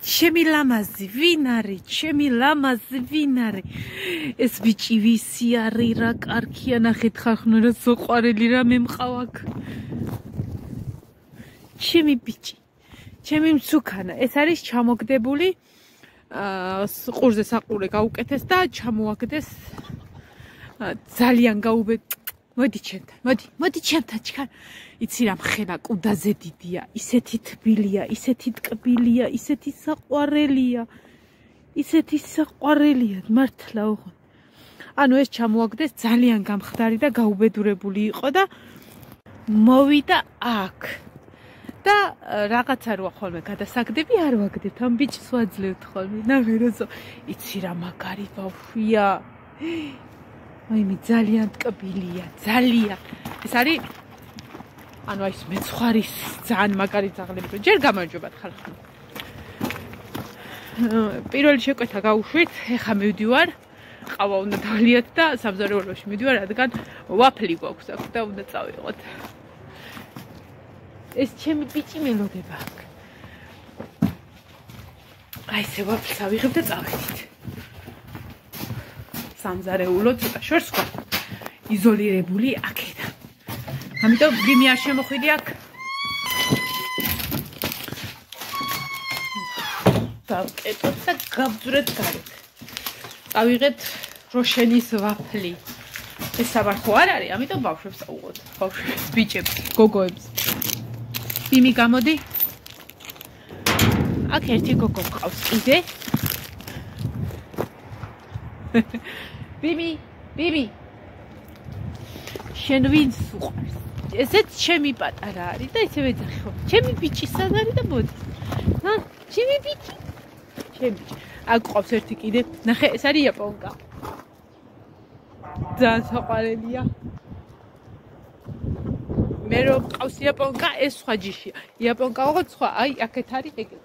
ჩემი ლამაზი, ვინ არის? ჩემი ლამაზი, ვინ არის? ეს ბიჭი ვისი არის? რა კარგია, ნახეთ ხახნო რა ზოყვარელი რა მე მყავ აქ. ჩემი ბიჭი, ჩემი მცუქანა. ეს არის ჩამოგდებული ყურზე საყურე გაუკეთეს და ჩამოაგდეს ძალიან გაუბედ. მოდი ჩემთან, მოდი ჩემთან ჩქარ. იცი რა მხენა კუდაზე დიდია, ისეთი თბილია, ისეთი ტკბილია, ისეთი საყვარელია. მართლა ოღონდ. ანუ ეს ჩამოაგდეს ძალიან გამხდარი და გაუბედურებული იყო და მოვიდა აქ. და რაღაცა როა ხოლმე გადასაგდები არ ვაგდებ, ამ ბიჭს ვაძლევთ ხოლმე. ნახე როზო, იცი რა მაგარი ბავშვია. აიმე ძალიან ტკბილია, ძალიან. ეს არის ანუ აი ეს მეცხვარის ძალიან მაგარი ძაღლები. ჯერ გამარჯობათ ხალხო. პირველი შეკვეთა გავუშვით, ეხა მივდივარ. ყავა უნდა დავლიათ და სამზარეულოში მივდივარ, რადგან ვაფლი გვაქვს აქ და უნდა წავიღოთ. ეს ჩემი ბიჭი მელოდება აქ. აი ესე ვაფლს ავიღებ და წავედით. სამზარეულო ცოტა შორს ყვა. იზოლირებული აქედან. ამიტომ გიმი არ შემოხვიდი აქ. დავკეტოთ და გავძვრეთ გარეთ. წავიღეთ როშენის ვაფლი. ეს საბარხო არ არის, ამიტომ ბავშვებს აუღოთ. ბავშვებს, ბიჭებს, გოგოებს. ბიმი გამოდი. აქ ერთი გოგო მყავს კიდე. ბიმი. შენ ვინც უყვარს? ესეც ჩემი პატარა არის და ისევ ეძახი ხო. ჩემი ბიჭი სად არის და მოდი. ჩემი ბიჭი. აქ ყავს ერთი კიდე. ნახე, ეს არის იაპონკა. ძალიან საყვარელია. მე რომ ყავს იაპონკა, ეს სხვა ჯიშია. იაპონკა ოღონდ სხვა, აი აქეთ არის ეგეც.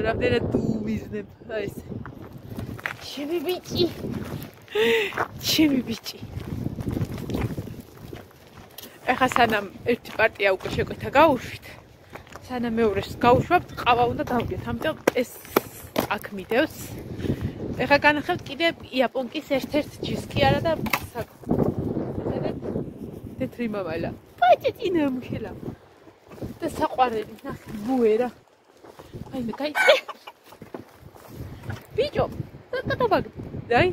რამდენად უვიზნებ, აი ეს. ჩემი ბიჭი. ეხა სანამ ერთი პარტია უკვე შეკვეთა გავუშვით, სანამ მეორეს გავუშვებთ, ყავა უნდა დავგეთ, ამიტომ ეს აქ მიდევს. ეხა განახევთ კიდე იაპონკის ერთ-ერთ ჯიშს კი არა და თეთრი მამალა. პაჭი ნამხელა. და საყვარელი, ნახე, ბუერა. აიმე კაი. ბიჭო, დაკატაბაგ. აი,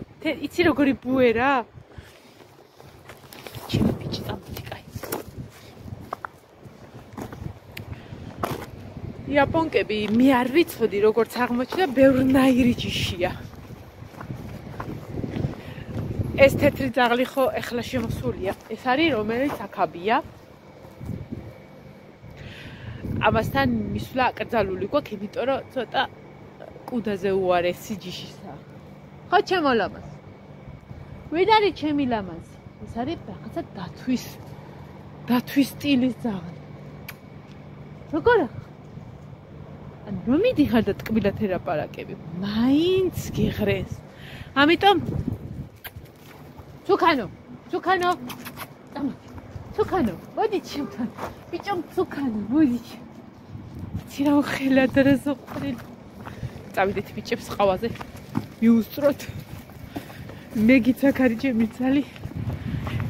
იცი როგორი ბუერა? ჩემი ბიჭი წამოდი კაი. იაპონკები მე არ ვიცოდი როგორც აღმოჩნდა, ბევრნაირი ჯიშია. ეს თეთრი ძაღლი ხო ეხლა შემოსულია. ეს არის რომელიც აქაბია. ამასთან მისვლა აკრძალული გვაქვს, იმიტომ რომ ცოტა კუდაზე უარესი ჯიშისა. ხო ჩემო ლამაზი. ვინ არის ჩემი ლამაზი? ეს არის რაღაცა დათვის სტილის ძაღლი. როგორ? ანუ რომ მიდიხარ და ტკბილად ერაპარაკები, მაინც გიღრეს. ამიტომ ცუქანო, მოდი ჩემთან. ბიჭო, ცუქანო, მოდი. იცი რა ხელა და რა ზოყვარელი. წავიდეთ ბიჭებს ყავაზე. მიუსწროთ. მე გიცაქ არის ჩემი ძალი.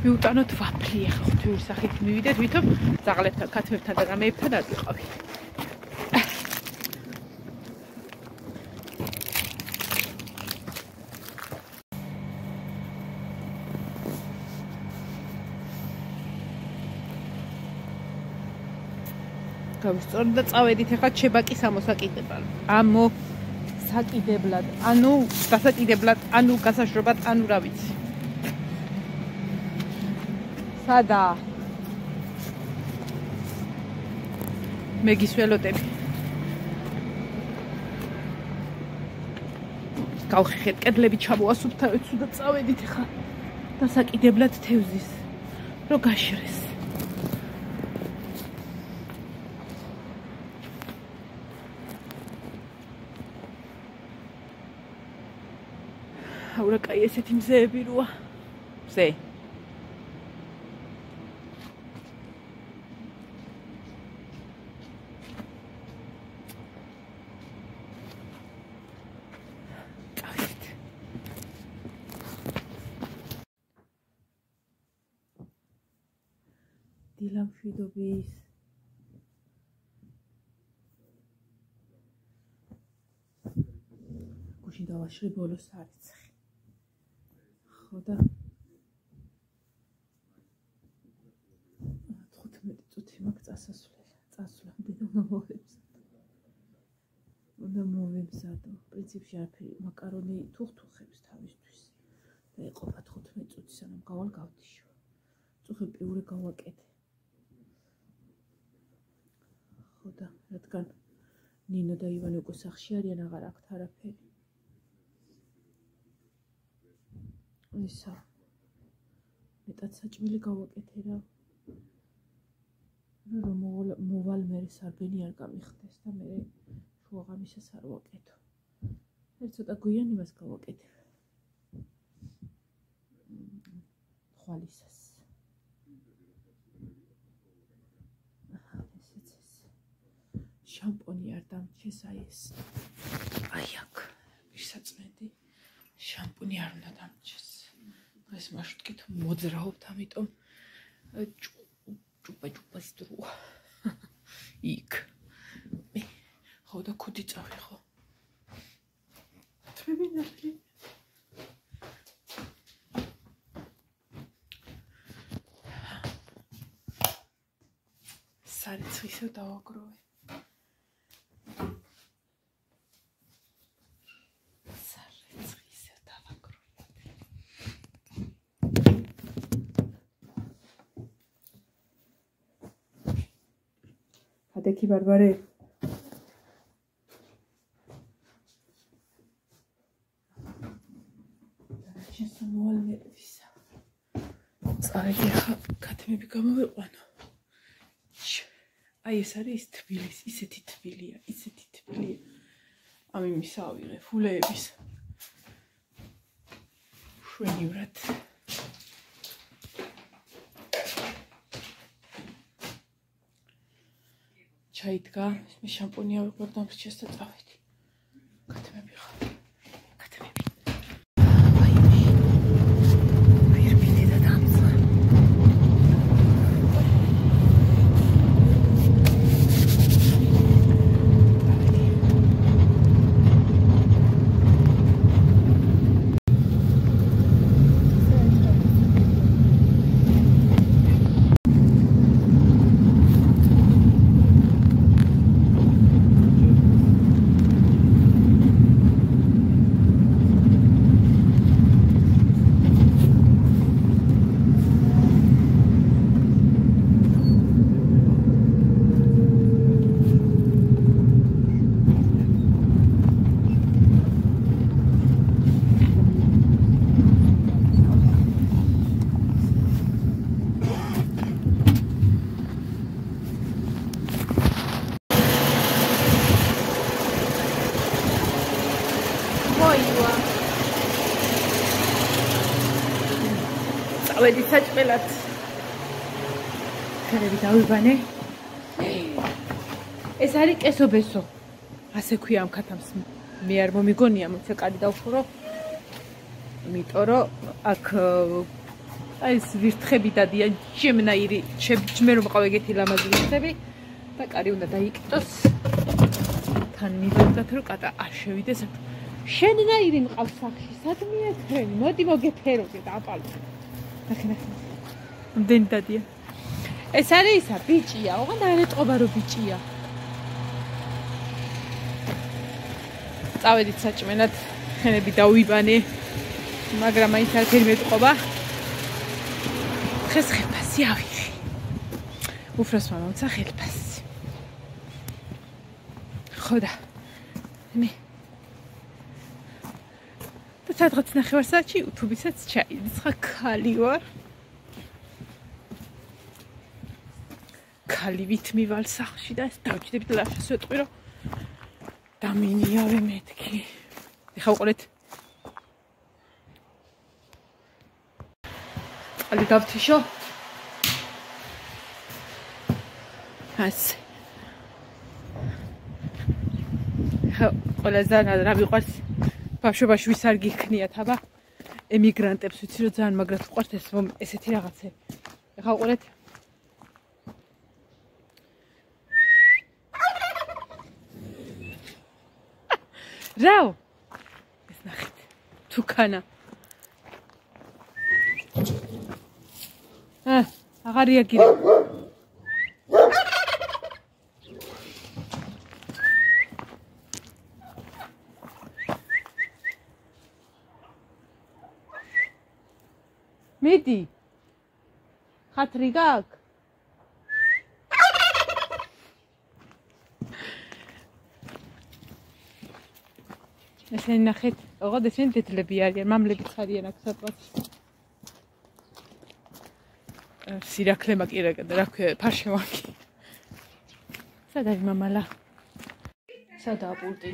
მიუტანოთ ვაფლი, ახლა ღვთიური სახით მივიდეთ, ვითომ ძაღლებთან, ქათმებთან და რამეებთან არ ვიყავი. გავისწორდ და წავედით ახლა ჩებაკის ამოსაკიდებლად. გასაკიდებლად, ანუ გასაშრობად, ანუ რა ვიცი. სადაა? მე გისველოდები. გავხიხეთ კედლები ჩამოასვით თავიცუ და წავედით ახლა გასაკიდებლად თევზის. რო გაშრეს. აურა კაი ესეთი მზეები როა. მზე. დილა მშვიდობის. გუშინ დავაშლი ბოლოს არიცხი. ხო და 15 წუთი მაქვს წასვლამდე უნდა მოვემზადო. პრინციპში არაფერი მაკარონი თუხთუხებს თავისთვის და ეყოფა 15 წუთი სანამ გავალ გავდიშო. წუხი პიურე გავაკეთე. ხო და რადგან ნინო და ივანე უკვე სახლში არიან, აღარ აქვთ არაფერი. ისა მეტად საჭმელი გავაკეთე რა. რომ მოვალ მე სარბენი არ გამიხდეს და მე შუაღამისას არ ვაკეთო. ერთ ცოტა გვიან იმას გავაკეთე. ხვალისას. ესეც შამპონი არ დამრჩეს აი ეს. აი აქ ვისაწმენდი. შამპონი არ უნდა დამრჩეს. ეს მაშტკით მოძრაობთ, ამიტომ ჭუპა-ჭუპას დროა. იქ. ხო და ქუდი წავიღო. თვები ნახე. სარეცხისო დავაგროვე. Adeki barbare. Сейчас мол мервისა. წაიგი ხა კათმები გამოვიყვანო. აი ეს არის თბილისი, ისეთი თბილია. ამ იმის ავიღე ფულეების. შვენივრად. ჩაიდგა, მე შამპუნი ავიღებ და ამის ჩესტა წავედი. კათმები ხა. წავედი საჭმელად. ხერები დავიბანე. ეს არის კესობესო. ასე ქვია ამ ქათამს. მე არ მომიგონია, მოიცა კარი დავშურო. იმიტომ რომ აქ აი ეს ვირთხები დადიან ჩემნაირი, ჩემ რომ მყავ ეგეთი ლამაზი ვირთხები და კარი უნდა დაიკიდოს. თან მივიდოთ რომ კატა არ შევიდეს. შენნაირი მყავს სახში. სადმე ეთქრენი? მოდი მოგეფეროდი და აპალო. ნახე. ამდენი დადია. ეს არის ისა ბიჭია, ოღონდ არ ეტყობა რომ ბიჭია. წავედით საჭმელად, ხენები დავიბანე. მაგრამ აი საერთოდ მეტყობა. დღეს ხელფასი ავიღე. უფროსმა მომცა ხელფასი. ხო და მე სადღაც 9 საათში YouTube-ისაც ჩაიდის, ხა ქალი ვარ. ქალივით მივალ სახლში და ეს დავჭიდებით ლაშას ვეტყვი რომ დამინიავე მეთქი. ეხა უყურეთ. წყალი გავთიშო. ასე. ეხა ყველაზე რა მიყვარს ბავშვობაში ვის არ გიქნიათ, აბა ემიგრანტებს ვიცი რომ ძალიან მაგრად უყვართ ესეთი რაღაცები. ეხა უყურეთ. რაო? ეს ნახეთ. თუკანა. აღარ რეაგირ. მიდი. ხათრი გაქვს? ესენი ნახეთ, ოღონდ ესენი დედლები არიან, მამლებიც არიან აქ სადღაც. სირაქლე მაკირაკდა, რა ქვია, ფარშევანგი. სად არის მამალა? სადაა პულტი?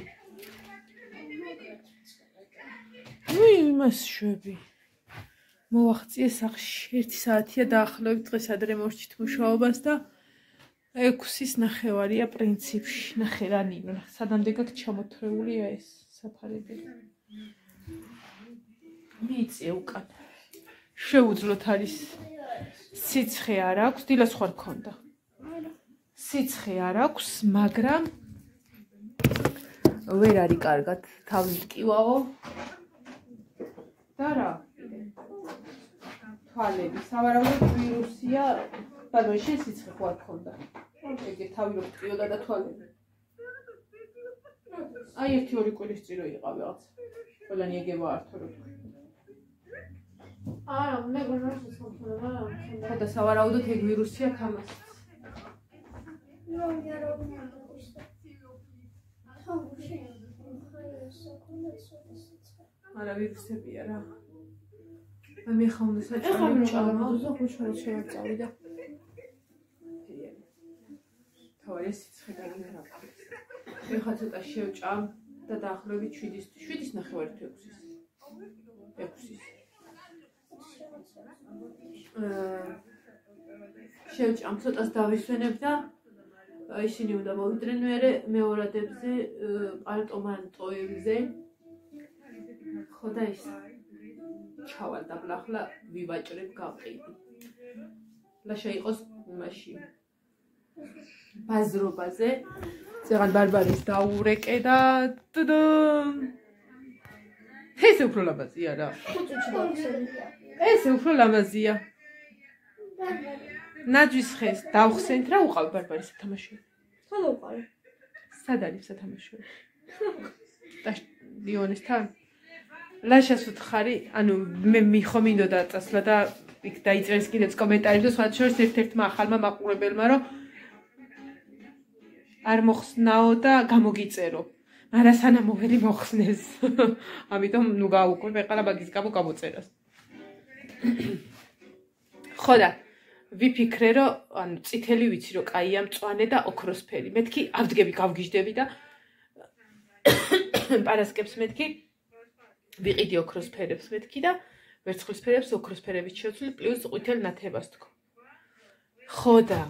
იმას შვები. მოვახციე სახლში 1 საათია დაახლოებით დღეს ადრე მორჩით მუშაობას და 6-ის ნახევარია პრინციპში. ნახე რა ნინო, სადამდე გაქვს ჩამოთრეულია ეს საფარები. მიწე უკან. შეუძლოთ არის სიცხე არ აქვს, დილას ხარ ქონდა. სიცხე არ აქვს, მაგრამ ვერ არის კარგად, თავი მტკივაო. და რა? თვალები, სავარაუდოდ ვირუსია, მაგრამ შენ სიცხე ხარ ქონდა. ეგე თავი რომ მტკიოდა და თვალები. აი 1-2 კვირის წირო იყავ რაღაც. ყველანი ეგევა ართო რო. არა, მე გონებს სამწუხაროა. ხოდა სავარაუდოდ ეგ ვირუსია ქამას. არა ვირუსებია რა. მე ხომ საჭირო ჩამა, ზოგადად შევწავიდა. თავი სიცხე გადამერა. ეხლა ცოტა შევჭამ და დაახლოებით 7-ის ნახევარი თუ 6-ის. 6-ის. შევჭამ ცოტას დავისვენებ და ისინი უნდა მოვიდნენ მეორადებზე პარტომანტოებზე. ხო და ის ჩავალ და ახლა ვივაჭრებ გავყიდი. ლაშა იყოს იმაში ბაზრობაზე. ზეღან ბარბარის დაურეკე და ეს უფრო ლამაზია რა. ეს უფრო ლამაზია. ნაჯვის ხეს დავხსენთ რა უყავ ბარბარის სათამაშო. სად უყავ? სად არის სათამაშო? და ლიონესთან? ლაშას უთხარი, ანუ მე მიხომინდოდა წასვლა და იქ დაიწერეს კიდეც კომენტარებში და სხვა შორის ერთ-ერთმა ახალმა მაყურებელმა რომ არ მოხსნაო და გამოგიწერო. მაგრამ სანამ მოვედი მოხსნეს. ამიტომ ნუ გავუკვირ ეყალა მაგის გამო გამოწერას. ხო და ვიფიქრე რომ ანუ წითელი ვიცი რომ კაია მწვანე და ოქროსფერი. მეთქი ავდგები გავგიჟდები და პარასკევს მეთქი ვიყიდი ოქროსფერებს მეთქი და ვერცხლისფერებს ოქროსფერებით შევცვლი პლუს ყვითელ ნათებას თქო. ხო და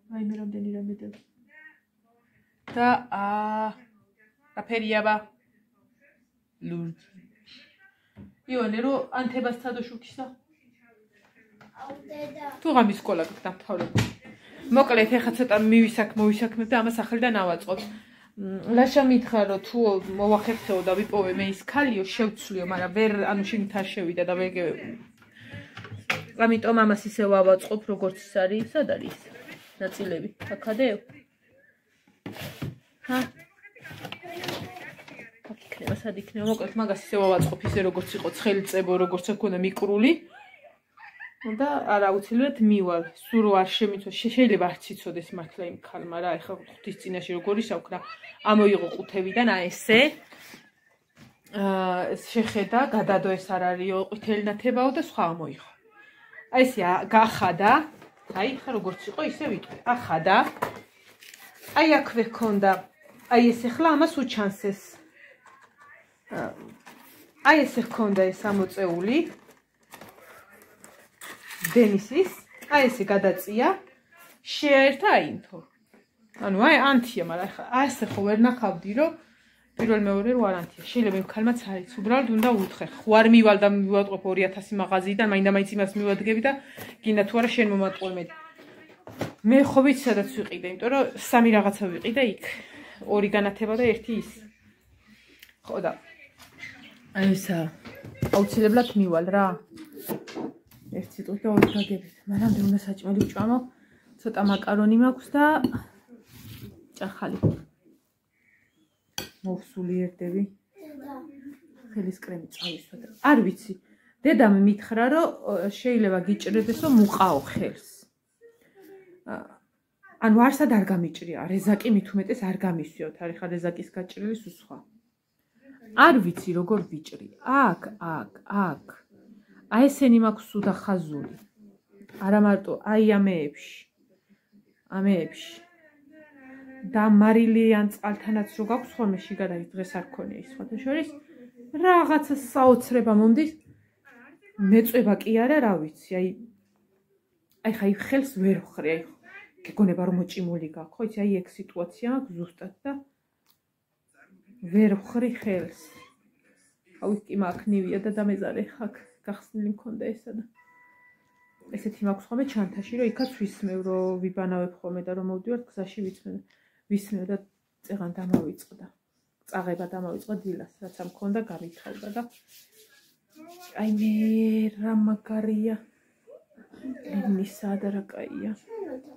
აი მე რამდენი რამე და რა ფერიაა ლურჯ იონე რო ანთებას ცადო შუქისა თუ ღამის სკოლა გდამთავრებული მოკლედ ეხა ცოტა მოვისაქმებ და ამას ახლიდან ავაწყობ. ლაშა მითხრა რომ თუ მოვახერხეო და ვიპოვე მე ის ქალიო შევცვლიო, მაგრამ ვერ ანუ შიგნით არ შევიდა და ვეგე. ამიტომ ამას ისე ვავაწყობ როგორც ის არის, სად არის ნაწილები? აქადე? ჰა? აქ იქნება, სად იქნება? მოკლედ მაგას ისე ვავაწყობ ისე როგორც იყო ცხელი წებო, როგორც აქ მიკრული. და არაუცილებლად მივალ, სულ არ შემიცვა, შეიძლება არც იცოდეს მართლა იმ ქალმა რა, ეხლა ღვთის წინაშე როგორ ისაუქრა, ამოიღო ყუთევიდან, ესე. შეხედა, გადადო ეს არ არისო, ყვითელი ნათებაო და სხვა ამოიღო. აი ესე გახადა, აი ხა როგორც იყო ისე ვიტყვი. ახადა. აი აქვე ქონდა. აი ეს ახლა ამას უჩანს ეს. აი ესე ქონდა ეს ამოწეული. დენისის, აი ესე გადაწია, შეაერთა აინთო. ანუ აი ანთია, მაგრამ აი ესე ხო ვერ ნახავდი, რომ პირველ მეორე რო არ ანთია. შეიძლება იმ ქალმაც არის, უბრალოდ უნდა უთხრე. ხო არ მივალ და მივატყობ 2000 მაღაზიიდან, მაინდა-მაინც იმას მივადგები და გინდა თუ არა შენ მომატყუე მე. მე ხო ვიცი სადაც ვიყიდე, იმიტომ რომ სამი რაღაცა ვიყიდე იქ. ორი განათება და ერთი ის. ხო და ესა აუცილებლად მივალ რა. ერთი სიტყვით და ორი გაგებით. მანამდე უნდა საჭმელი ვჭამო. ცოტა მაკარონი მაქვს და ჭახალი. მოვსული ერთები. ხელის კრემი წავისვა და არ ვიცი. დედამ მითხრა რომ შეიძლება გიჭრებდეს რომ მუყაო ხელს. ანუ არსად არ გამიჭრია, რეზაკი მით უმეტეს არ გამისვიოთ, არის ხა რეზაკის გაჭრილი სხვა. არ ვიცი როგორ ვიჭრი. აქ. აი ესენი მაქვს სუდა ხაზული. არა მარტო აი ამეებში. და მარილიან წყალთანაც რო გაქვს ხოლმე შიგადაი დღეს არ ქონია ის სხვათა შორის რაღაცა საოცრება მომდის. მეწვება კი არა, რა ვიცი, აი ხა ხელს ვერ ვხრი, აი გეგონება რომ მოჭიმული გაქვს, ხო იცი, აი ეგ სიტუაცია აქვს ზუსტად და ვერ ვხრი ხელს. აუ კი მაქნივია და დამეზარე ხაკ გახსნილი მქონდა ესა და ესეთი მაქვს ხოლმე ჩანთაში, რომ იქაც ვისმევ, რომ ვიბანავებ ხოლმე და რომ მოვდივართ გზაში ვისმევ და წეღან დამავიწყდა. წაღება დამავიწყდა დილას, რაც ამ მქონდა გამithავდა და აი მე რა მაგარია. ლიმონისა და რა კაია.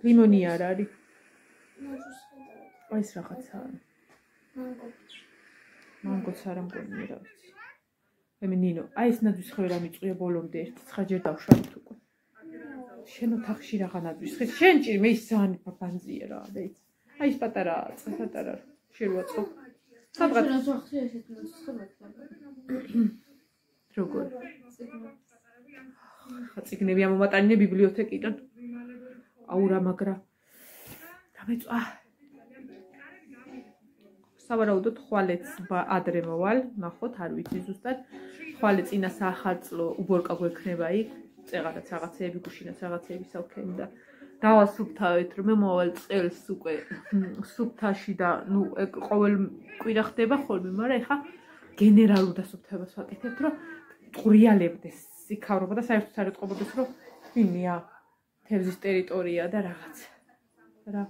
ლიმონი არ არის. აი ეს რაღაცაა. მანგოც არ მგონია რა ვიცი. მე ნინო, აი ეს ნაძვის ხე რა მიწვია ბოლომდე ერთი ცხაჯერ დავშალეთ უკვე. შენ ოთახში რაღაცა ხე შენ ჭირი მე ის ძალიან ბაბანზია რა და იცი. აი ეს პატარა შერვაწყო. სადღაც რაზოხი ესეთ როგორ? ხაწიგნები ამომატანინე ბიბლიოთეკიდან. აუ რა მაგრა. დამეწვა. სავარაუდოდ ხვალეც ადრე მოვალ, ნახოთ, არ ვიცი ზუსტად. ხვალე წინა საახალწლო უბორკა გვექნება იქ, წეღადაც რაღაცეები გუშინაც რაღაცეები სავქენი და დავასუფთავეთ, რომ მე მოვალ წელს უკვე სუფთაში და ნუ ყოველ კვირა ხდება ხოლმე, მაგრამ ეხა გენერალურ დასუფთავებას ვაკეთებთ, რომ ტყურიალებდეს სიქავრობა და საერთოდ არ ეტყობოდეს, რომ ვინია თევზის ტერიტორია და რაღაც. რა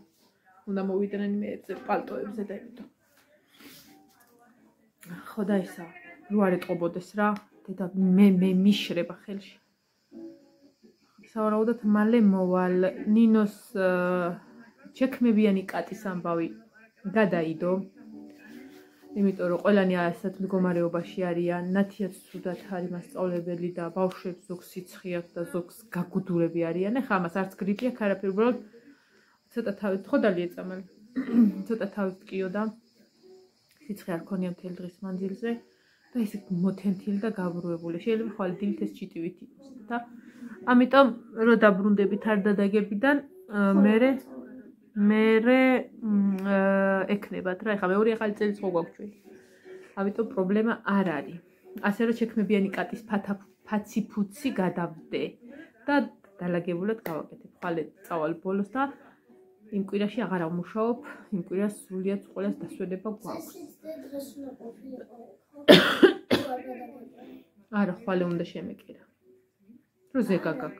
უნდა მოვიდნენ მე პალტოებზე და იმიტომ. ხო და ისა, რო არ ეტყობოდეს რა, დედა მე მიშრება ხელში. სავარაუდოდ მალე მოვალ ნინოს ჩექმებიანი კატის ამბავი გადაიდო. იმიტომ რომ ყველანი ასეთ მდგომარეობაში არიან, ნათიაც ცუდად არის მასწავლებელი და ბავშვებს ზოგს სიცხე აქვს და ზოგს გაგუდურები არიან. ეხლა ამას არც გრიპი აქვს, არაფერი, უბრალოდ ცოტა თავით ხოდალი ეწამალი. ცოტა თავით ტკიო და სიცხე არ ქონია მთელი დღის მანძილზე და ისე მოთენთილი და გაბრუებული. შეიძლება ხვალ დილით ეს ჩიტივით იყოს და ამიტომ რო დაბრუნდებით არ დადაგებიდან მერე ეკნებათ რა, ეხლა მეორე ახალი წელი ხო გვაქვს ჩვენ. ამიტომ პრობლემა არ არის. ასე რომ შექმებიანი კატის ფაციფუცი გადავდე და დალაგებულად გავაკეთებ. ხვალე წავალ ბოლოს და იმ კვირაში აღარ ამუშაობ, იმ კვირას სრულიად ყველას დასვენება გვაქვს. არა, ხვალე უნდა შემეკერა. რო ზეგაგაკ.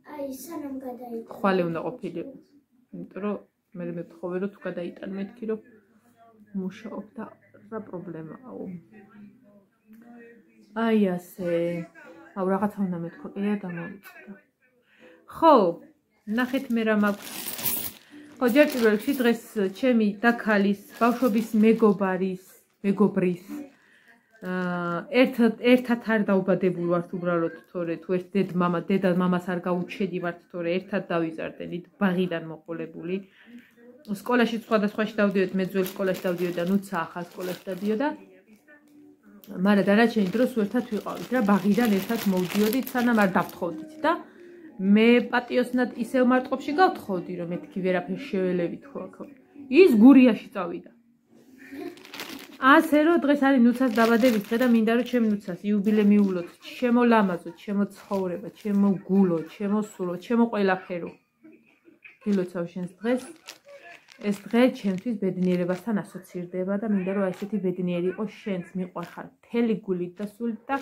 აი, სანამ გადაიყვანო. ხვალე უნდა ყოფილიყო. იმიტომ რომ მე მეთხოვე რომ თუ გადაიტან მეთქი რომ მუშაობ და რა პრობლემაა. აი ასე. აუ რაღაცა უნდა მეთქვა, კიდე დამოვიწყდა. ხო, ნახეთ მე რა მაქვს. ხო, ჯერ პირველ რიგში დღეს ჩემი და ქალის ბავშვობის მეგობრის ერთად არ დაუბადებულ ვართ უბრალოდ, თორე თუ ერთ დედა მამას არ გაუჩედივართ, თორე ერთად დავიზარდენით, ბაღიდან მოყოლებული. სკოლაში სხვადასხვაში დავდიოდ, მე ძველ სკოლაში დავდიოდ და ნუცა ახალ სკოლაში დავდიოდა. მაგრამ დანარჩენი დროს ერთად ვიყავით რა, ბაღიდან ერთად მოვდიოდით, სანამ არ დავთხოვდით და მე პატიოსნად ისევ მარტყოფში გავთხოვდი, რომ მეთქი ვერაფერს შეველევით ხო აქ. ის გურიაში წავიდა. ასე რომ დღეს არის ნუცას დაბადების დღე და მინდა რომ ჩემ ნუცას იუბილე მიულოთ, ჩემო ლამაზო, ჩემო ცხოვრება, ჩემო გულო, ჩემო სულო, ჩემო ყველაფერო. გილოცავ შენს დღეს. ეს დღე ჩემთვის ბედნიერებასთან ასოცირდება და მინდა რომ ასეთი ბედნიერი იყოს შენც, მიყვარხარ მთელი გულით და სულით და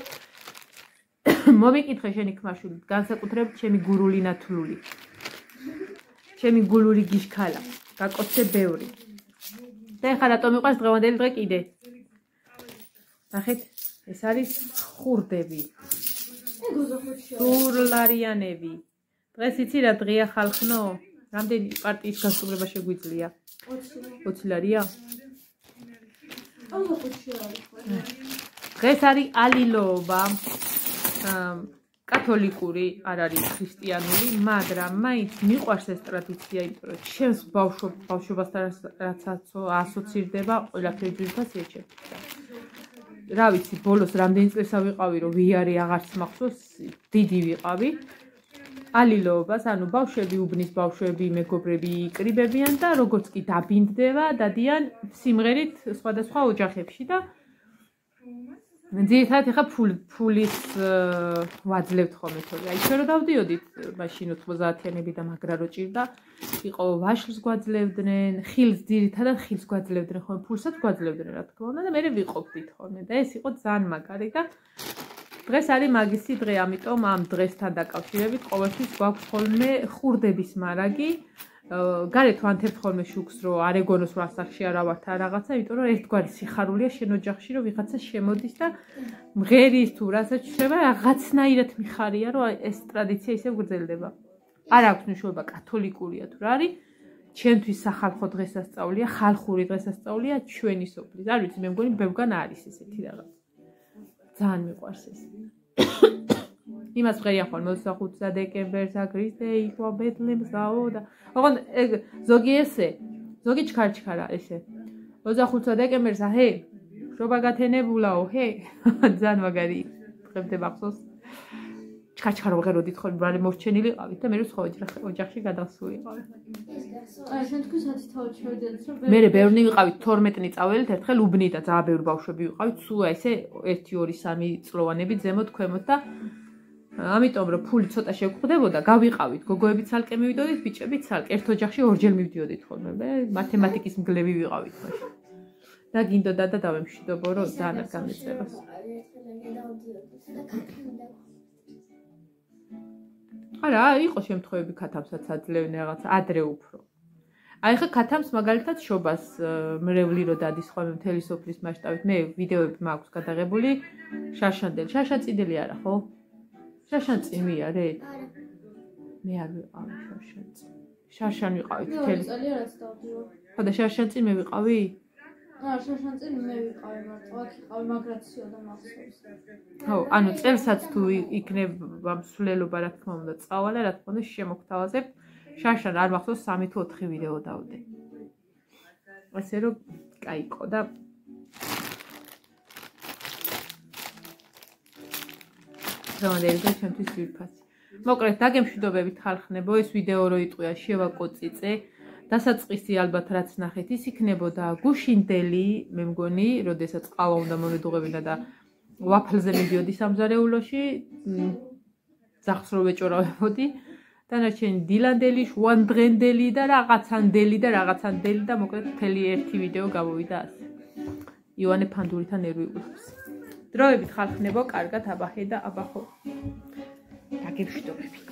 მომიკითხე შენი ქმარშვილით, განსაკუთრებით ჩემი გურული ნათლული. ჩემი გულური გიშქალა, გაკოცე ბევრი. და ეხლა რატომ მიყვარს დღევანდელი დღე კიდე? ნახეთ, ეს არის ხურდები. სურლარიანები. დღეს იცი რა დღეა ხალხნო? რამდენი პარტიის გასწრება შეგვიძლია? 20 ლარია? დღეს არის ალილოობა. კათოლიკური, არ არის ქრისტიანული, მაგრამ მაინც მიყვარს ეს ტრადიცია, იმიტომ რომ ჩემს ბავშვობასთან რაც ასოცირდება, ყველაფერი ძირითადად ეჩერდება. რა ვიცი, ბოლოს რამდენი წელსა ვიყავი, რომ ვიარი აღარც მახსოვს, დიდი ვიყავი. ალილოობას, ანუ ბავშვები, უბნის ბავშვები, მეგობრები იკრიბებიან და როგორც კი დაბინდდება, დადიან სიმღერით სხვადასხვა ოჯახებში და ძირითადად ეხა ფულის ვაძლევთ ხოლმე თორე. აი ჩვენ რო დავდიოდით მაშინ 90-იანები და მაგრა რო ჭირდა, იყო ვაშლს გვაძლევდნენ, ხილს ძირითადად ხილს გვაძლევდნენ ხოლმე, ფულსაც გვაძლევდნენ რა თქმა უნდა და მე ვიყოფდით ხოლმე და ეს იყო ძალიან მაგარი და დღეს არის მაგისი დღე, ამიტომ ამ დღესთან დაკავშირებით ყოველთვის გვაქვს ხოლმე ხურდების მარაგი. გარეთ ვანთებთ ხოლმე შუქს, რომ არ ეგონოს რომ ასახში არა ვართ ან რაღაცა, იმიტომ რომ ერთგვარი სიხარულია შენ ოჯახში, რომ ვიღაცა შემოდის და მღერის თუ რასაც შეიძლება რაღაცნაირად მიხარია, რომ ეს ტრადიცია ისევ გრძელდება. არ აქვს მნიშვნელობა კათოლიკურია თუ რა არის. ჩვენთვის სახალხო დღესასწაულია, ხალხური დღესასწაულია ჩვენი სოფლის. არ ვიცი, მე მგონი ბევრგან არის ესეთი რაღაც. ძალიან მიყვარს ეს. იმას ვღერია ხოლმე 25 დეკემბერს აგრისტე იყო ბეთლემსაო და ოღონდ ზოგი ესე, ზოგი ჩქარჩქარა ესე. 25 დეკემბერს ჰე, შობა გათენებულაო, ჰე. ძალიან მაგარი დღემდე მახსოვს. ჩქარჩქარა ვღეროდით ხოლმე, რამე მორჩენილიყავით და მე რო სხვა ოჯახში გადასულიყავი. აი, შენ თქვი სათითაოდ შევიდეთ, რომ მე ბევრი ვიყავით 12 წაველით, ერთხელ უბნი და ძალიან ბევრი ბავშვები ვიყავით, სულ ესე 1, 2, 3 წლოვანები ზემოთ ქვემოთ და ამიტომ რომ ფული ცოტა შეგხვდებოდა, გავიყავით, გოგოები ცალკე მივიდოდით, ბიჭები ცალკე, ერთ ოჯახში ორჯერ მივდიოდით ხოლმე. მე მათემატიკის მგლები ვიყავით მაშინ. და გინდოდა და დავემშვიდობო, რომ ძალიან არ გამეწევას. არა, იყო შემთხვევები ქათამსაც აძლევენ რაღაცა, ადრე უფრო. აი ხა ქათამს მაგალითად შობას მრევლი რო დადის ხოლმე მთელი სოფლის მასშტაბით. მე ვიდეოები მაქვს გადაღებული შაშანდელი. შაშაწიდელი არა, ხო? შაშანწი მიარეთ? მე არ ვიყავი შაშანწი. შაშან ვიყავით მთელი. წელი რაც დავდიო. ხო და შაშანწი მე ვიყავი? შაშანწი მე ვიყავი მარტო, აქ იყავი მაგრაციო და მახსოვს. ხო, ანუ წელსაც თუ იქნება მსვლელობა რა თქმა უნდა წავალე, რა თქმა უნდა შემოგთავაზებ. შაშან არ მახსოვს 3 თუ 4 ვიდეო დავდე. ასე რომ კაიკო და დღევანდელი დღე ჩემთვის ძვირფასი. მოკლედ დაგემშვიდობებით ხალხნებო, ეს ვიდეო რო იტყვია შევაკოწიწე. დასაწყისი ალბათ რაც ნახეთ ის იქნებოდა გუშინდელი, მე მგონი, როდესაც ყავა უნდა მომედუღებინა და ვაფლზე მიდიოდი სამზარეულოში, ძახს რო ვეჭორავებოდი. დანარჩენი დილანდელი, შუანდღენდელი და რაღაცანდელი და მოკლედ მთელი ერთი ვიდეო გამოვიდა ასე. ივანე ფანდურითან ერვიულობს. დროებით ხალხნებო, კარგად აბახე და აბახო. დაგემშვიდობებით.